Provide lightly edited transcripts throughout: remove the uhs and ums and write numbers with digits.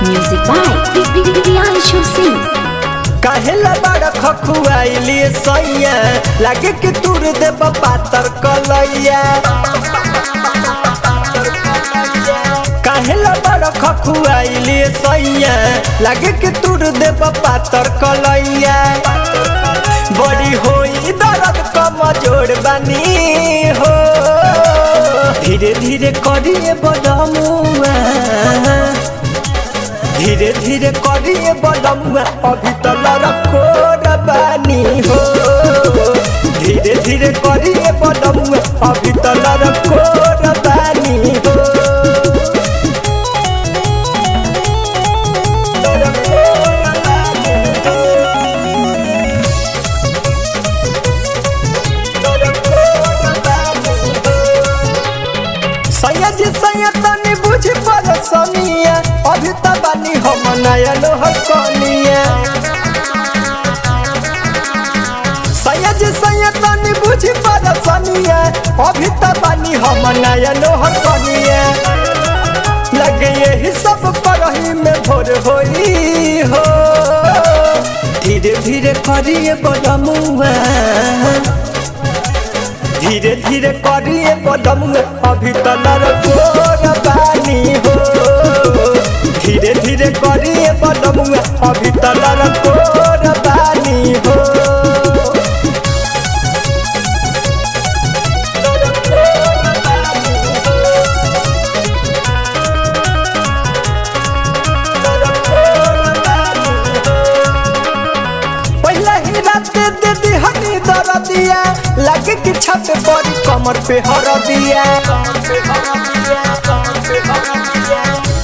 Music by Priyanshu Singh. काहेला बड़ा खखुआइली सैया लागे कि तुर दे पातर कलैया। काहेला बड़ा खखुआइली सैया लागे कि तुर दे पातर कलैया। बड़ी होई दर्द कमजोर बानी हो धीरे धीरे करिए बदमुआ धीरे धीरे करिए बदमुआ अभी तो लड़को बानी हो धीरे धीरे करिए बदमुआ अभी तो लड़को बानी हो। सैया जी सैया तनी बुझ परसनिया अभी तो बानी हम नया लोहर कनिया। सैया जी सैया तनी बुझ परसनिया अभी तो बानी हम नया लोहर कनिया। लगे यही सब परही में भोर होई हो धीरे धीरे करिए बदमुआ धीरे धीरे करिए बदमुआ अभी तो लड़को बानी हो धीरे धीरे करिए बदमुआ अभी तो लड़को बानी हो। पहले ही रात दे दी हनी दरदिया लगे कि छत पर कमर पे हर दिया।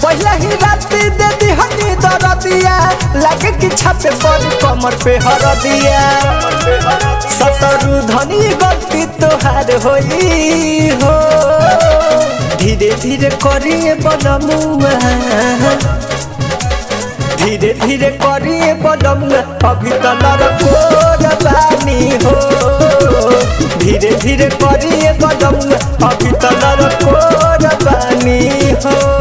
पहले ही रात दे दी हनी दरदिया लगे कि छत पर कमर पे हर दिया। सतरु धनी गलती तोहार होई हो धीरे धीरे करिए बदमुआ धीरे धीरे करिए बदमुआ अभी तो लड़को बानी हो धीरे धीरे करिए बदमुआ अभी तो लड़को बानी हो।